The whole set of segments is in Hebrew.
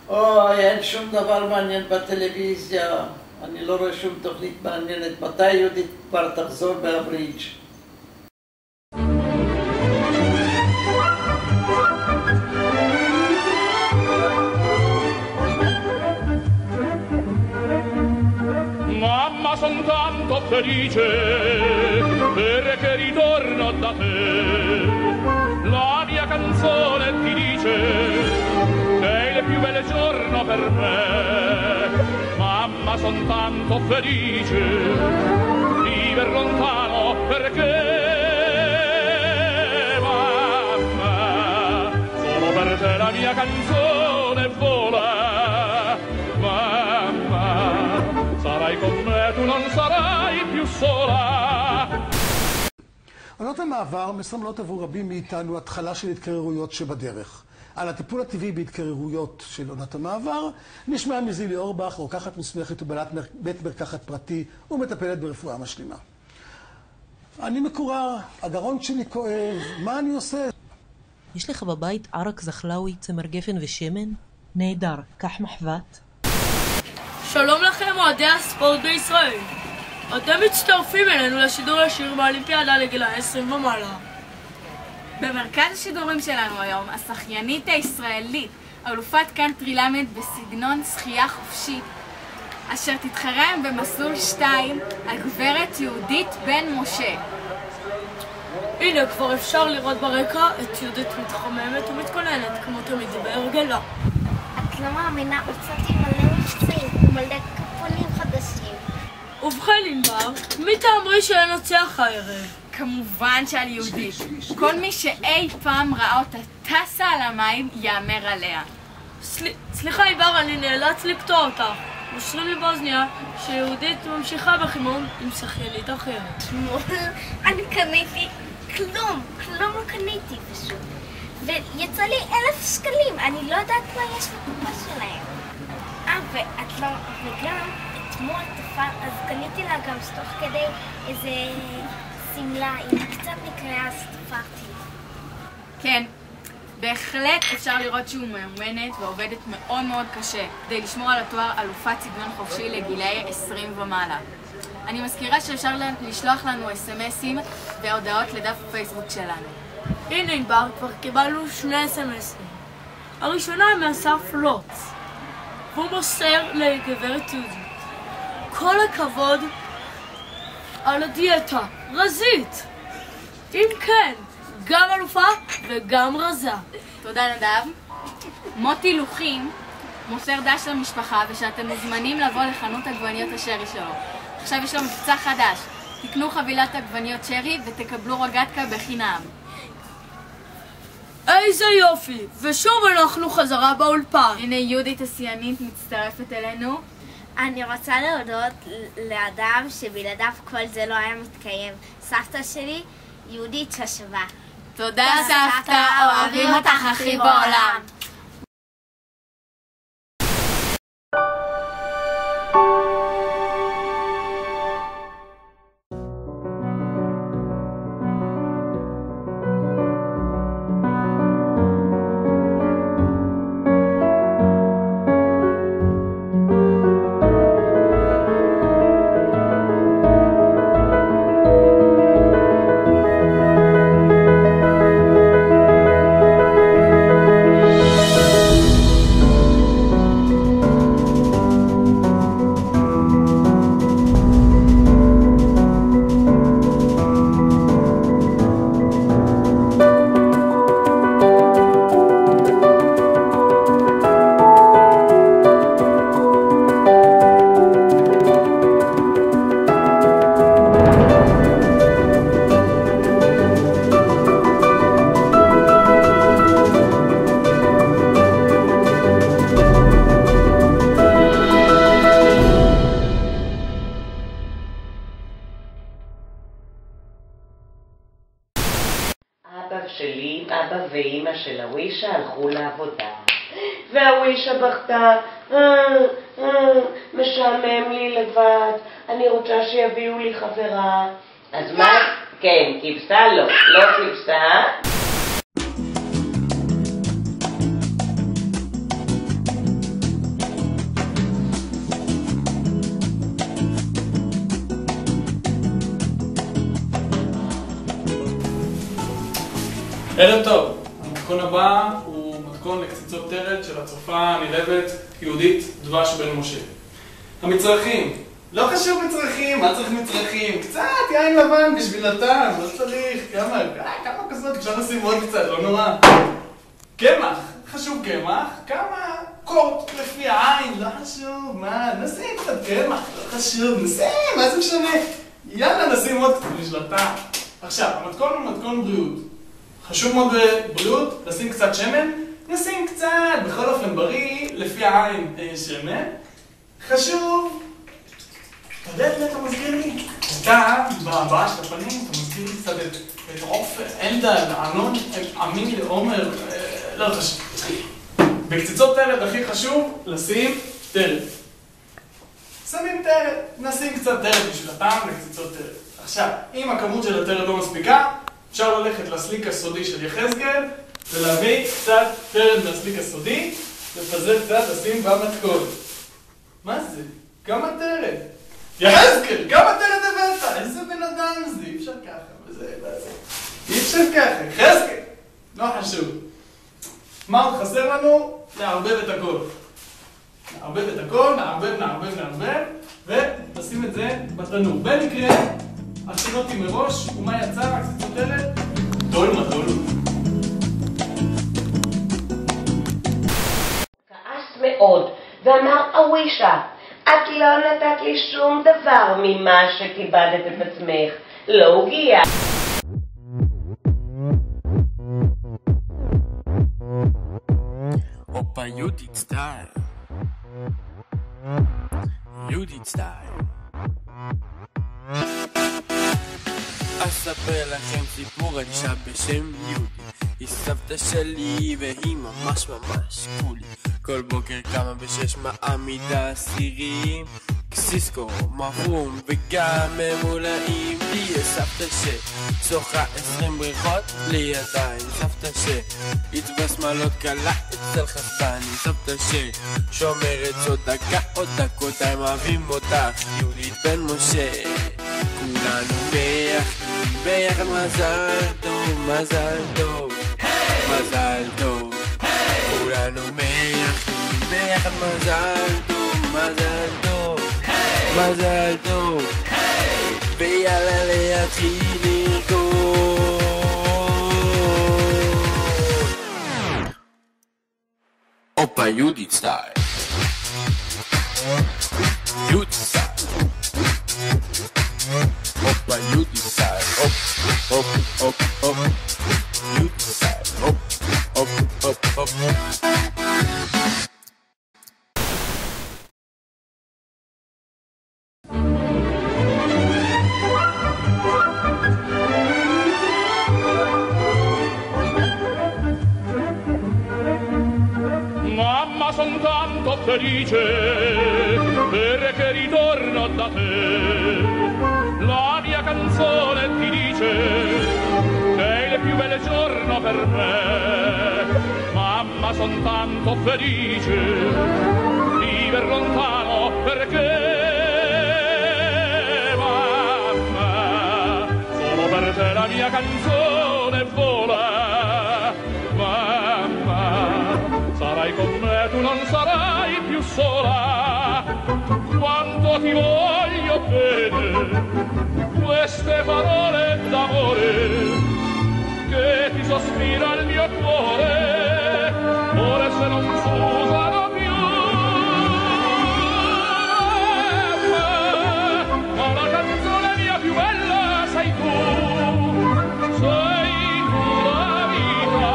אוי, אין שום דבר מעניין בטלוויזיה. אני לא רואה שום תוכנית מעניינת. מתי יהודית כבר תחזור מהברידג'? Mamma, son tanto felice perché ritorno da te. La mia canzone ti dice che è il più bel giorno per me. Mamma, son tanto felice viver lontano perché mamma, solo per te la mia canzone vola. Mamma, sarai con me, tu non sarai più sola. עונות המעבר מסמלות עבור רבים מאיתנו התחלה של התקררויות שבדרך. על הטיפול הטבעי בהתקררויות של עונת המעבר נשמע מזילי אורבך, רוקחת מוסמכת ובעלת בית מרקחת פרטי ומטפלת ברפואה משלימה. אני מקורר, הגרון שלי כואב, מה אני עושה? יש לך בבית ערק זחלאוי, צמר גפן ושמן? נהדר, קח מחבת. שלום לכם אוהדי הספורט בישראל. אתם מצטרפים אלינו לשידור ישיר באולימפיאדה לגיל 20 ומעלה. במרכז השידורים שלנו היום, השחיינית הישראלית, אלופת קאנטרי למד בסגנון שחייה חופשית, אשר תתחרה במסלול 2, הגברת יהודית בן משה. הנה, כבר אפשר לראות ברקע את יהודית מתחממת ומתכוננת, כמו תמיד בהרגלה. את לא מאמינה, מצאתי מלא מבצעים, מלא קפונים חדשים. ובכן ענבר, מי תאמרי שננצח הערב? כמובן שעל יהודית. כל מי שאי פעם ראה אותה טסה על המים יאמר עליה. סליחה ענבר, אני נאלץ לקטוע אותך. מוסרים לי באוזניה שיהודית ממשיכה בחימום עם שחיינית אחרת. אני קניתי כלום לא קניתי פשוט. ויצא לי 1,000 שקלים, אני לא יודעת מה יש בקופה שלהם. ואת לא, וגם אתמול אז קניתי לה גם תוך כדי איזה סמלה, אם קצת נקראה אז תפרתי. כן, בהחלט אפשר לראות שהוא מאומנת ועובדת מאוד מאוד קשה כדי לשמור על התואר אלופת סגנון חופשי לגילאי 20 ומעלה. אני מזכירה שאפשר לשלוח לנו אס-אמסים והודעות לדף הפייסבוק שלנו. הנה ענבר, כבר קיבלנו 2 אס-אמסים. הראשונה מאסף לוץ, והוא מוסר לגברת יהודית. כל הכבוד על הדיאטה, רזית. אם כן, גם אלופה וגם רזה. תודה נדב. מוטי לוחים מוסר דש למשפחה ושאתם מוזמנים לבוא לחנות עגבניות השרי שלו. עכשיו יש לו מבצע חדש. תקנו חבילת עגבניות שרי ותקבלו רגטקה בחינם. איזה יופי! ושוב אנחנו חזרה באולפן. הנה יהודית השיאנית מצטרפת אלינו. אני רוצה להודות לאדם שבלעדיו כל זה לא היה מתקיים. סבתא שלי, יהודית ששבה. תודה סבתא, אוהבים אותך הכי בעולם. אבא ואמא של הווישה הלכו לעבודה והווישה בכתה, משעמם לי לבד, אני רוצה שיביאו לי חברה. אז מה? כן, כבשה לא כבשה. ערב טוב, המתכון הבא הוא מתכון לקציצות תרד של הצופה הנלהבת יהודית דבש בן משה. המצרכים, לא חשוב מצרכים, מה צריך מצרכים? קצת יין לבן בשביל הטעם, לא צריך, כמה כזאת, אפשר לשים עוד קצת, לא נורא. קמח, חשוב קמח, כמה קורט לפי העין, לא חשוב, מה, נשים קצת קמח, לא חשוב, נשים, מה זה משנה? יאללה, נשים עוד קצת בשביל הטעם. עכשיו, המתכון הוא מתכון בריאות. חשוב מאוד בבריאות, נשים קצת שמן, נשים קצת, בכל אופן בריא, לפי העין שמן. חשוב, אתה יודע את מי אתה מזכיר לי? אתה, בהבאה של הפנים, אתה מזכיר לי קצת את עופר, אלדד, ענון, אמין לעומר, לא חשוב. בקציצות תרד הכי חשוב לשים תרד. שמים תרד, נשים קצת תרד בשביל הטעם לקציצות תרד. עכשיו, אם הכמות של התרד לא מספיקה, אפשר ללכת לסליק הסודי של יחזקאל ולהביא קצת תרד מהסליק הסודי, לפזר קצת, לשים במתכון. מה זה? כמה תרד? יחזקאל, כמה תרד הבאת? איזה בן אדם זה? אי אפשר ככה, וזה, אי אפשר ככה, יחזקאל. לא חשוב. מה עוד חסר לנו? נערבב את הכל. נערבב את הכל, נערבב, ותשים את זה בתנור. במקרה, הכינותי מראש, ומה יצא? הקציצות תרד? דולמה. כעס מאוד, ואמר אווישה, את לא נתת לי שום דבר ממה שכיבדת את עצמך. לא הגיע. Opa Judith Style. Judith Style. אספר לכם סיפור על אישה בשם יהודית. היא סבתא שלי והיא ממש קולי. כל בוקר קמה ב6 מעמידה סירים, קסיסקו, מרום וגם ממולאים. לי יש סבתא שצוחה 20 בריכות בלי ידיים. סבתא שהצבע שמאלות קלה אצל חסטני. סבתא ששומרת עוד דקה עוד דקותיים. אוהבים אותך יהודית בן משה. כולנו ביחד מזל טוב, מזל טוב, מזל טוב. כולנו ביחד מזל טוב, מזל טוב, מזל טוב. ויאללה להתחיל לרקוד. אופה יהודית סטייל. יהודית סטייל. Opa, Judith Style. Op. Judith Style. Op. Mamma, son tanto felice perché ritorno da te. La mia canzone ti dice che è il più bel giorno per me. Mamma, son tanto felice viver lontano perché mamma, solo per te la mia canzone vola. Mamma, sarai con me, tu non sarai più sola. Quanto ti voglio bene, queste parole d'amore che ti sospira il mio cuore, ora se non s'usano più. Ma la canzone mia più bella sei tu la vita,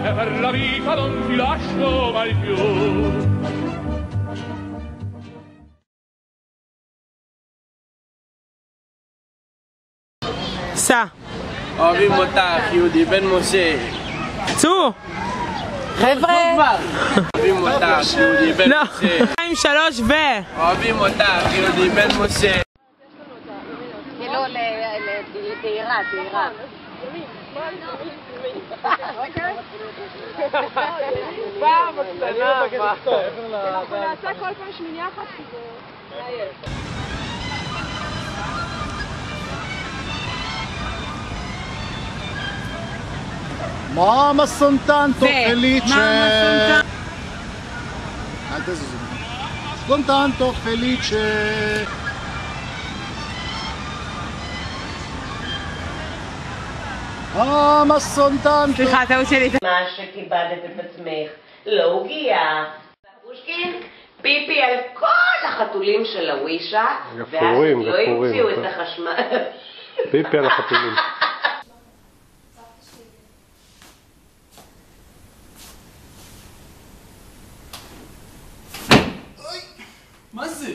e per la vita non ti lascio mai più. סע. אוהבים אותך, יהודי בן משה. צאו! חבר'ה! אוהבים אותך, יהודי בן משה. 2, 3 ו... אוהבים אותך, יהודי בן משה. לא, לתהירה. פעם הקטנה. אנחנו נעשה כל פעם שמינייה אחת כזה. מאמה סונטנטו פליצ'ה. אל תזוזו. סונטנטו פליצ'ה. מאמה סונטנטו. סליחה, טעות שלי. מה שכיבדת את עצמך. לא הוגיעה. פושקין, פיפי על כל החתולים של הווישה, ואז לא המציאו את החשמל. פיפי על החתולים. מה זה?